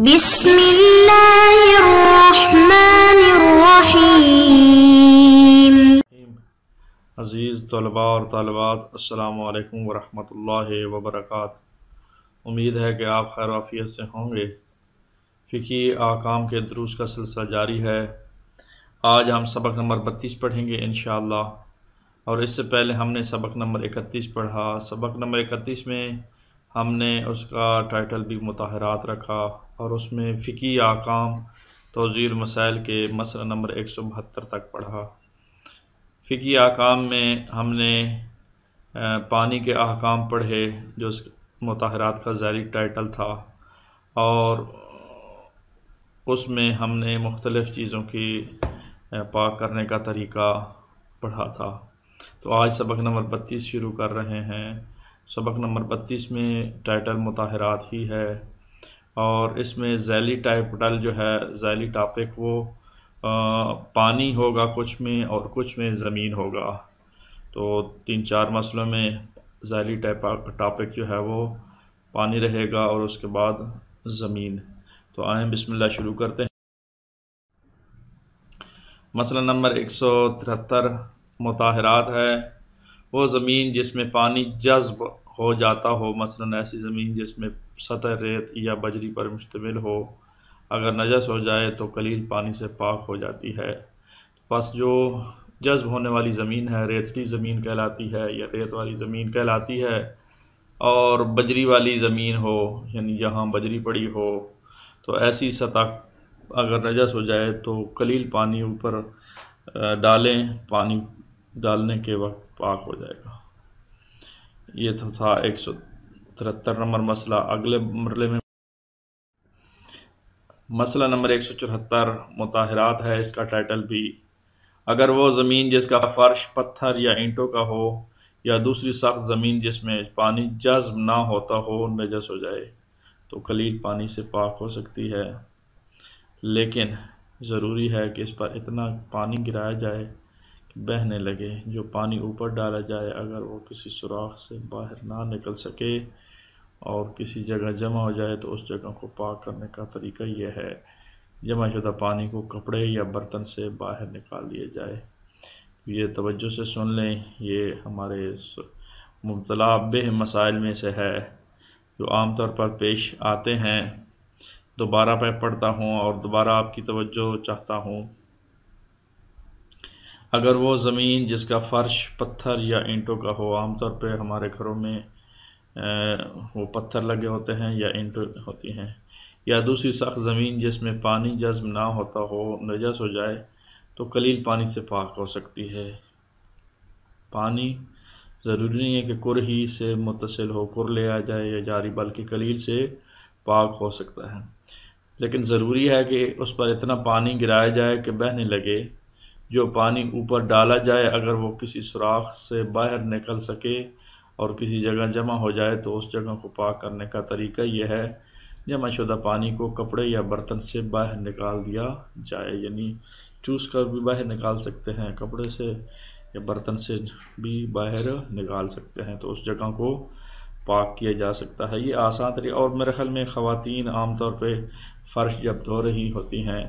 بسم اللہ الرحمن الرحیم۔ عزیز طلباء اور طالبات، السلام علیکم ورحمۃ اللہ وبرکاتہ۔ امید ہے کہ آپ خیر وعافیت سے ہوں گے۔ فقہی احکام کے دروس کا سلسلہ جاری ہے۔ آج ہم سبق نمبر 32 پڑھیں گے انشاءاللہ، اور اس سے پہلے ہم نے سبق نمبر 31 پڑھا۔ سبق نمبر 31 میں ہم نے اس کا ٹائٹل بھی مطہرات رکھا، اور اس میں فقہی احکام توضیح المسائل کے مسئلہ نمبر 172 تک پڑھا۔ فقہی احکام میں ہم نے پانی کے احکام پڑھے، جو مطہرات کا ذیلی ٹائٹل تھا، اور اس میں ہم نے مختلف چیزوں کی پاک کرنے کا طریقہ پڑھا تھا۔ تو آج سبق نمبر 32 شروع کر رہے ہیں۔ سبق نمبر 32 میں ٹائٹل مطہرات ہی ہے، اور اس میں ذیلی ٹائٹل جو ہے، ذیلی ٹاپک وہ پانی ہوگا کچھ میں، اور کچھ میں زمین ہوگا۔ تو 3-4 مسئلوں میں ذیلی ٹاپک جو ہے وہ پانی رہے گا، اور اس کے بعد زمین۔ تو آئیں بسم اللہ شروع کرتے ہیں۔ مسئلہ نمبر 173 مطہرات ہے وہ زمین جس میں پانی جذب ہو جاتا ہو، مثلا ایسی زمین جس میں سطح ریت یا بجری پر مشتمل ہو، اگر نجس ہو جائے تو قلیل پانی سے پاک ہو جاتی ہے۔ پس جو جذب ہونے والی زمین ہے، ریتلی زمین کہلاتی ہے یا ریت والی زمین کہلاتی ہے، اور بجری والی زمین ہو، یعنی جہاں بجری پڑی ہو، تو ایسی سطح اگر نجس ہو جائے تو قلیل پانی اوپر ڈالیں، پانی ڈالنے کے وقت پاک ہو جائے گا۔ یہ تو تھا 173 نمبر مسئلہ۔ اگلے مرحلے میں مسئلہ نمبر 174 مطہرات ہے، اس کا ٹائٹل بھی، اگر وہ زمین جس کا فرش پتھر یا اینٹوں کا ہو، یا دوسری سخت زمین جس میں پانی جذب نہ ہوتا ہو نجس ہو جائے تو قلیل پانی سے پاک ہو سکتی ہے، لیکن ضروری ہے کہ اس پر اتنا پانی گرایا جائے کہ بہنے لگے۔ جو پانی اوپر ڈالا جائے اگر وہ کسی سوراخ سے باہر نہ نکل سکے اور کسی جگہ جمع ہو جائے تو اس جگہ کو پاک کرنے کا طریقہ یہ ہے، جمع شدہ پانی کو کپڑے یا برتن سے باہر نکال دیا جائے۔ یہ توجہ سے سن لیں، یہ ہمارے مبتلا بہ مسائل میں سے ہے جو عام طور پر پیش آتے ہیں۔ دوبارہ پہ پڑھتا ہوں اور دوبارہ آپ کی توجہ چاہتا ہوں۔ اگر وہ زمین جس کا فرش پتھر یا اینٹوں کا ہو، عام طور پہ ہمارے گھروں میں وہ پتھر لگے ہوتے ہیں یا اینٹیں ہوتی ہیں، یا دوسری سخت زمین جس میں پانی جذب نہ ہوتا ہو نجس ہو جائے تو قلیل پانی سے پاک ہو سکتی ہے۔ پانی ضروری نہیں ہے کہ کر ہی سے متصل ہو، کر لے آ جائے یا جاری، بلکہ قلیل سے پاک ہو سکتا ہے، لیکن ضروری ہے کہ اس پر اتنا پانی گرایا جائے کہ بہنے لگے۔ جو پانی اوپر ڈالا جائے اگر وہ کسی سوراخ سے باہر نکل سکے اور کسی جگہ جمع ہو جائے تو اس جگہ کو پاک کرنے کا طریقہ یہ ہے، جمع شدہ پانی کو کپڑے یا برتن سے باہر نکال دیا جائے، یعنی چوس کر بھی باہر نکال سکتے ہیں، کپڑے سے یا برتن سے بھی باہر نکال سکتے ہیں، تو اس جگہ کو پاک کیا جا سکتا ہے۔ یہ آسان طریقہ، اور میرے خیال میں خواتین عام طور پہ فرش جب دھو رہی ہوتی ہیں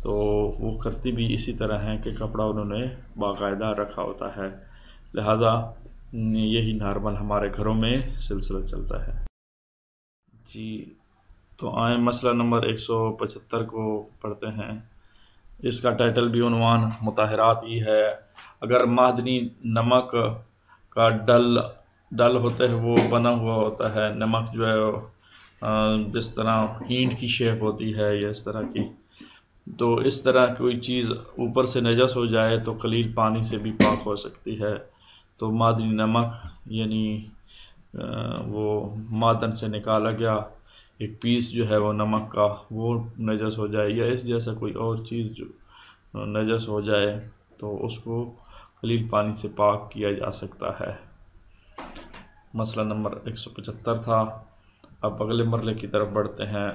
تو وہ کرتی بھی اسی طرح ہیں کہ کپڑا انہوں نے باقاعدہ رکھا ہوتا ہے، لہٰذا یہی نارمل ہمارے گھروں میں سلسلہ چلتا ہے۔ جی تو آئیں مسئلہ نمبر 175 کو پڑھتے ہیں۔ اس کا ٹائٹل بھی عنوان مطہرات ہی ہے، اگر معدنی نمک کا ڈل ہوتا ہے، وہ بنا ہوا ہوتا ہے، نمک جو ہے جس طرح اینٹ کی شیپ ہوتی ہے یا اس طرح کی، تو اس طرح کوئی چیز اوپر سے نجس ہو جائے تو قلیل پانی سے بھی پاک ہو سکتی ہے۔ تو معدنی نمک یعنی وہ معدن سے نکالا گیا ایک پیس جو ہے وہ نمک کا، وہ نجس ہو جائے، یا اس جیسا کوئی اور چیز جو نجس ہو جائے تو اس کو قلیل پانی سے پاک کیا جا سکتا ہے۔ مسئلہ نمبر 175 تھا۔ اب اگلے مرحلے کی طرف بڑھتے ہیں۔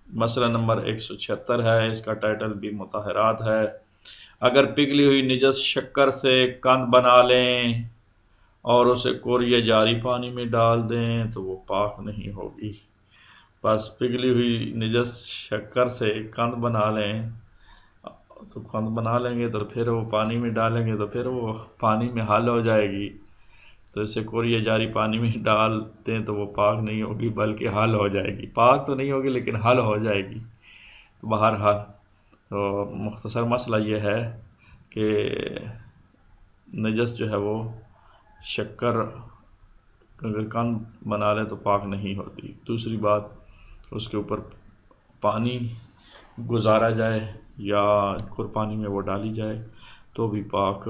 مسئلہ نمبر 176 ہے، اس کا ٹائٹل بھی مطہرات ہے، اگر پگھلی ہوئی نجس شکر سے قند بنا لیں اور اسے کور یا جاری پانی میں ڈال دیں تو وہ پاک نہیں ہوگی۔ بس پگھلی ہوئی نجس شکر سے قند بنا لیں تو قند بنا لیں گے تو پھر وہ پانی میں ڈالیں گے تو پھر وہ پانی میں حل ہو جائے گی. تو اسے کوریہ جاری پانی میں ڈال دیں تو وہ پاک نہیں ہوگی بلکہ حل ہو جائے گی. پاک تو نہیں ہوگی لیکن حل ہو جائے گی. تو بہرحال تو مختصر مسئلہ یہ ہے کہ نجس جو ہے وہ شکر اگر قند بنا لے تو پاک نہیں ہوتی. دوسری بات اس کے اوپر پانی گزارا جائے یا پانی میں وہ ڈالی جائے تو بھی پاک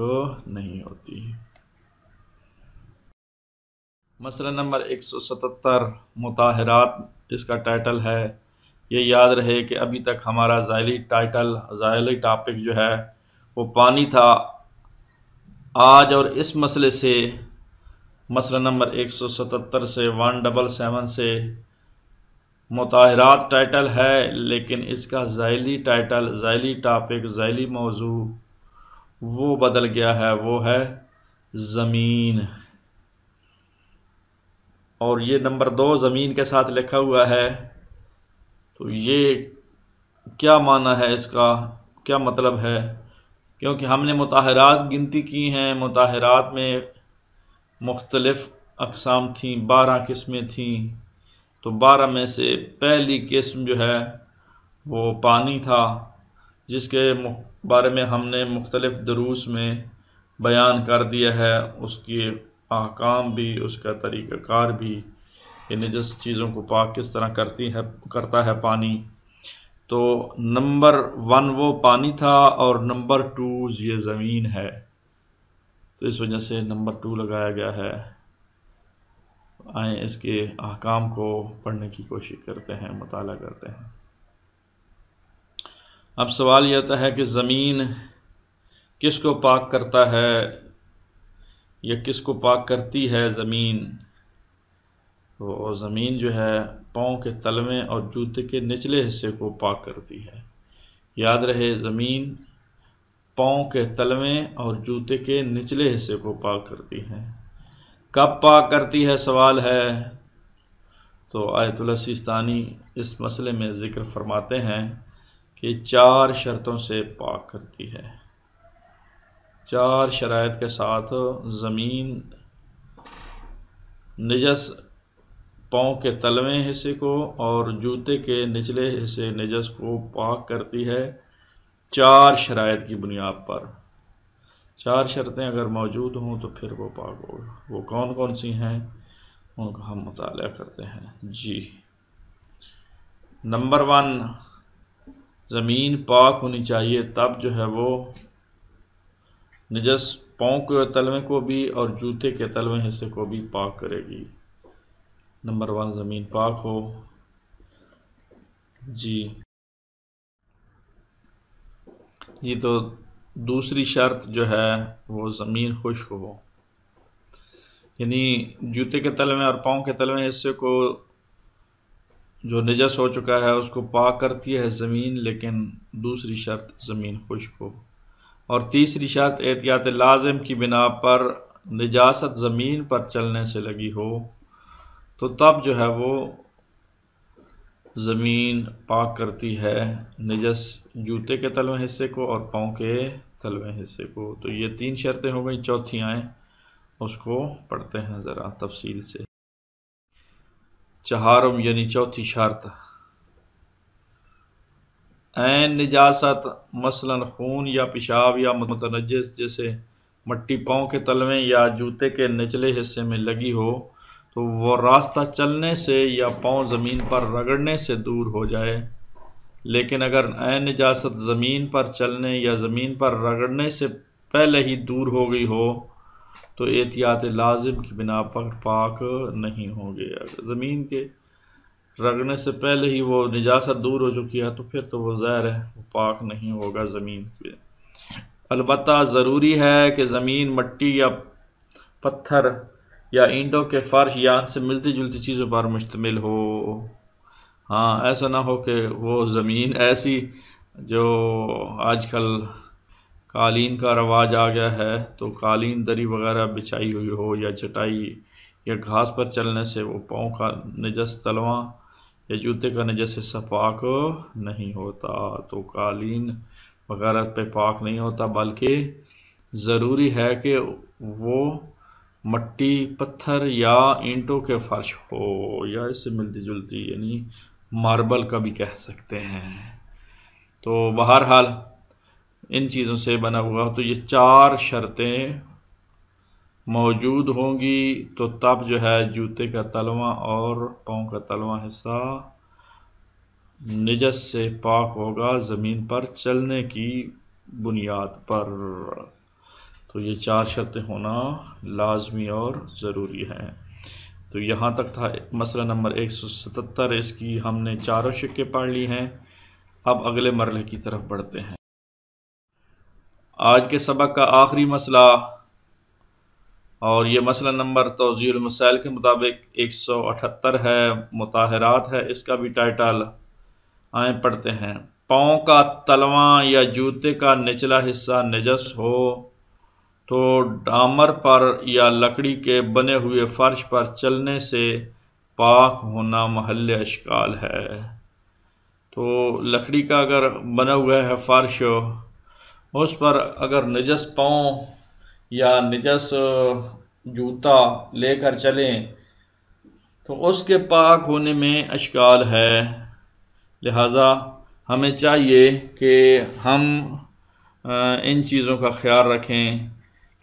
نہیں ہوتی. مسئلہ نمبر 177 مطہرات اس کا ٹائٹل ہے. یہ یاد رہے کہ ابھی تک ہمارا ذیلی ٹاپک جو ہے وہ پانی تھا. آج اور اس مسئلے سے مسئلہ نمبر 177 سے 177 سے مطہرات ٹائٹل ہے لیکن اس کا ذیلی ٹائٹل ذیلی ٹاپک ذیلی موضوع وہ بدل گیا ہے. وہ ہے زمین. اور یہ نمبر 2 زمین کے ساتھ لکھا ہوا ہے. تو یہ کیا معنی ہے اس کا کیا مطلب ہے؟ کیونکہ ہم نے مطہرات گنتی کی ہیں. مطہرات میں مختلف اقسام تھیں 12 قسمیں تھیں. تو 12 میں سے پہلی قسم جو ہے وہ پانی تھا جس کے بارے میں ہم نے مختلف دروس میں بیان کر دیا ہے. اس کی احکام بھی اس کا طریقہ کار بھی یہ نجس چیزوں کو پاک کس طرح کرتا ہے پانی. تو نمبر 1 وہ پانی تھا اور نمبر 2 یہ زمین ہے. تو اس وجہ سے نمبر 2 لگایا گیا ہے. آئیں اس کے احکام کو پڑھنے کی کوشش کرتے ہیں مطالعہ کرتے ہیں. اب سوال یہ آتا ہے کہ زمین کس کو پاک کرتا ہے یا کس کو پاک کرتی ہے زمین؟ تو زمین جو ہے پاؤں کے تلویں اور جوتے کے نچلے حصے کو پاک کرتی ہے. یاد رہے زمین پاؤں کے تلویں اور جوتے کے نچلے حصے کو پاک کرتی ہے. کب پاک کرتی ہے سوال ہے. تو آیت اللہ سیستانی اس مسئلے میں ذکر فرماتے ہیں کہ 4 شرطوں سے پاک کرتی ہے. 4 شرائط کے ساتھ زمین نجس پاؤں کے تلویں حصے کو اور جوتے کے نچلے حصے نجس کو پاک کرتی ہے 4 شرائط کی بنیاد پر. 4 شرطیں اگر موجود ہوں تو پھر وہ پاک ہوگا. وہ کون کون سی ہیں ان کا ہم مطالعہ کرتے ہیں. جی نمبر 1 زمین پاک ہونی چاہیے تب جو ہے وہ نجس پاؤں کے تلویں کو بھی اور جوتے کے تلویں حصے کو بھی پاک کرے گی. نمبر 1 زمین پاک ہو. جی یہ تو دوسری شرط جو ہے وہ زمین خشک ہو. یعنی جوتے کے تلویں اور پاؤں کے تلویں حصے کو جو نجس ہو چکا ہے اس کو پاک کرتی ہے زمین لیکن دوسری شرط زمین خشک ہو. اور تیسری شرط احتیاط لازم کی بنا پر نجاست زمین پر چلنے سے لگی ہو تو تب جو ہے وہ زمین پاک کرتی ہے نجس جوتے کے تلویں حصے کو اور پاؤں کے تلویں حصے کو. تو یہ 3 شرطیں ہو گئی. چوتھی آئیں اس کو پڑھتے ہیں ذرا تفصیل سے. چہارم یعنی چوتھی شرط عین نجاست مثلا خون یا پیشاب یا متنجس جیسے مٹی پاؤں کے تلویں یا جوتے کے نچلے حصے میں لگی ہو تو وہ راستہ چلنے سے یا پاؤں زمین پر رگڑنے سے دور ہو جائے. لیکن اگر عین نجاست زمین پر چلنے یا زمین پر رگڑنے سے پہلے ہی دور ہو گئی ہو تو احتیاط لازم کی بنا پر پاک نہیں ہوں گے. اگر زمین کے رگڑنے سے پہلے ہی وہ نجاست دور ہو چکی ہے تو پھر تو وہ ظاہر ہے وہ پاک نہیں ہوگا زمین پہ. البتہ ضروری ہے کہ زمین مٹی یا پتھر یا اینٹوں کے فرش یا ان سے ملتی جلتی چیزوں پر مشتمل ہو. ہاں ایسا نہ ہو کہ وہ زمین ایسی جو آج کل قالین کا رواج آ گیا ہے تو قالین دری وغیرہ بچھائی ہوئی ہو یا چٹائی یا گھاس پر چلنے سے وہ پاؤں کا نجس تلواں یا جوتے کا نجس حصہ پاک نہیں ہوتا، تو قالین وغیرہ پہ پاک نہیں ہوتا، بلکہ ضروری ہے کہ وہ مٹی، پتھر یا اینٹوں کے فرش ہو، یا اس سے ملتی جلتی یعنی ماربل کا بھی کہہ سکتے ہیں۔ تو بہرحال ان چیزوں سے بنا ہوا، تو یہ 4 شرطیں موجود ہوں گی تو تب جو ہے جوتے کا تلواں اور پاؤں کا تلواں حصہ نجس سے پاک ہوگا زمین پر چلنے کی بنیاد پر۔ تو یہ 4 شرطیں ہونا لازمی اور ضروری ہیں۔ تو یہاں تک تھا مسئلہ نمبر 177، اس کی ہم نے 4 شقیں پڑھ لی ہیں۔ اب اگلے مرحلے کی طرف بڑھتے ہیں۔ آج کے سبق کا آخری مسئلہ، اور یہ مسئلہ نمبر توضیح المسائل کے مطابق 178 ہے، مطہرات ہے، اس کا بھی ٹائٹل آئیں پڑھتے ہیں۔ پاؤں کا تلواں یا جوتے کا نچلا حصہ نجس ہو تو ڈامر پر یا لکڑی کے بنے ہوئے فرش پر چلنے سے پاک ہونا محل اشکال ہے۔ تو لکڑی کا اگر بنا ہوا ہے فرش، اس پر اگر نجس پاؤں یا نجس جوتا لے کر چلیں تو اس کے پاک ہونے میں اشکال ہے، لہذا ہمیں چاہیے کہ ہم ان چیزوں کا خیال رکھیں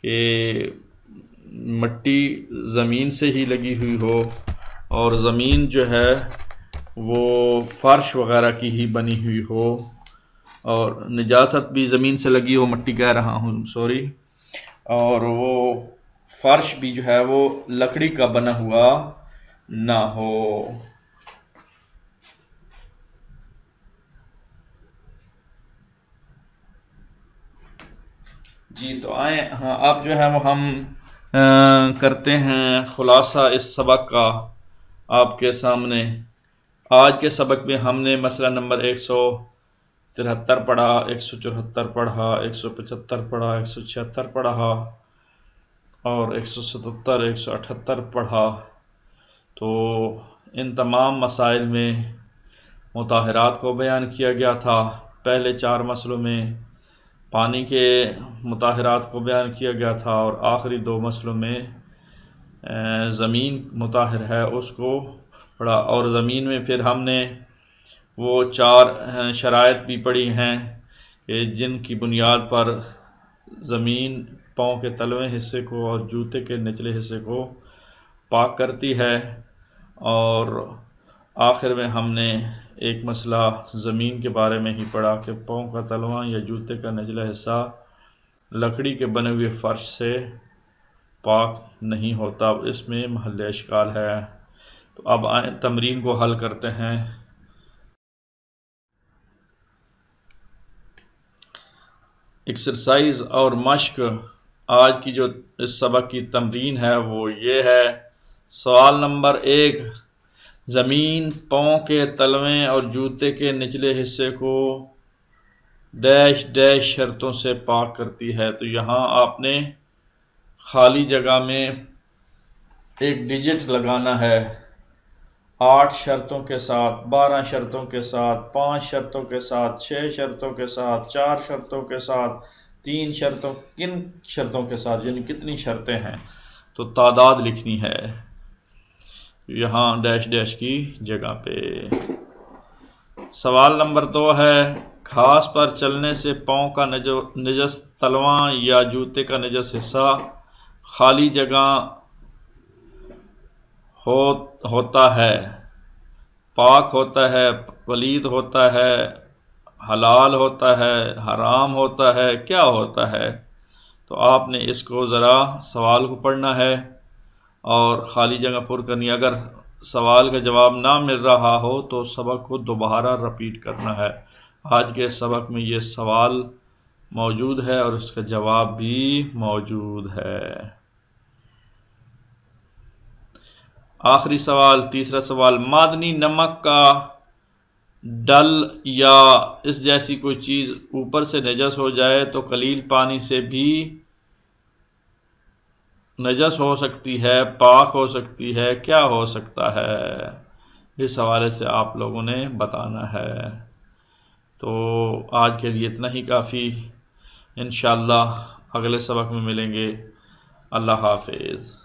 کہ مٹی زمین سے ہی لگی ہوئی ہو، اور زمین جو ہے وہ فرش وغیرہ کی ہی بنی ہوئی ہو، اور نجاست بھی زمین سے لگی ہو، مٹی کہہ رہا ہوں سوری، اور وہ فرش بھی جو ہے وہ لکڑی کا بنا ہوا نہ ہو۔ جی تو آئیں، ہاں اب جو ہے وہ ہم کرتے ہیں خلاصہ اس سبق کا آپ کے سامنے۔ آج کے سبق میں ہم نے مسئلہ نمبر 173 پڑھا، 174 پڑھا، 175 پڑھا، 176 پڑھا اور 177 178 پڑھا۔ تو ان تمام مسائل میں مطہرات کو بیان کیا گیا تھا۔ پہلے 4 مسئلوں میں پانی کے مطہرات کو بیان کیا گیا تھا، اور آخری 2 مسئلوں میں زمین مطہر ہے اس کو پڑھا، اور زمین میں پھر ہم نے وہ 4 شرائط بھی پڑھی ہیں کہ جن کی بنیاد پر زمین پاؤں کے تلویں حصے کو اور جوتے کے نچلے حصے کو پاک کرتی ہے، اور آخر میں ہم نے ایک مسئلہ زمین کے بارے میں ہی پڑھا کہ پاؤں کا تلواں یا جوتے کا نچلا حصہ لکڑی کے بنے ہوئے فرش سے پاک نہیں ہوتا، اس میں محل اشکال ہے۔ تو اب آئیں تمرین کو حل کرتے ہیں۔ ایکسرسائز اور مشق، آج کی جو اس سبق کی تمرین ہے وہ یہ ہے۔ سوال نمبر 1، زمین پاؤں کے تلویں اور جوتے کے نچلے حصے کو ڈیش ڈیش شرطوں سے پاک کرتی ہے۔ تو یہاں آپ نے خالی جگہ میں ایک ڈیجٹ لگانا ہے، 8 شرطوں کے ساتھ، 12 شرطوں کے ساتھ، 5 شرطوں کے ساتھ، 6 شرطوں کے ساتھ، 4 شرطوں کے ساتھ، 3 شرطوں، کن شرطوں کے ساتھ، یعنی کتنی شرطیں ہیں، تو تعداد لکھنی ہے یہاں ڈیش ڈیش کی جگہ پہ۔ سوال نمبر 2 ہے، گھاس پر چلنے سے پاؤں کا نجس تلواں یا جوتے کا نجس حصہ خالی جگہ ہوتا ہے، پاک ہوتا ہے، پلید ہوتا ہے، حلال ہوتا ہے، حرام ہوتا ہے، کیا ہوتا ہے؟ تو آپ نے اس کو ذرا سوال کو پڑھنا ہے اور خالی جگہ پر کرنی۔ اگر سوال کا جواب نہ مل رہا ہو تو سبق کو دوبارہ رپیٹ کرنا ہے۔ آج کے سبق میں یہ سوال موجود ہے اور اس کا جواب بھی موجود ہے۔ آخری سوال، تیسرا سوال، معدنی نمک کا ڈل یا اس جیسی کوئی چیز اوپر سے نجس ہو جائے تو قلیل پانی سے بھی نجس ہو سکتی ہے، پاک ہو سکتی ہے، کیا ہو سکتا ہے؟ اس حوالے سے آپ لوگوں نے بتانا ہے۔ تو آج کے لیے اتنا ہی کافی، انشاءاللہ اگلے سبق میں ملیں گے۔ اللہ حافظ۔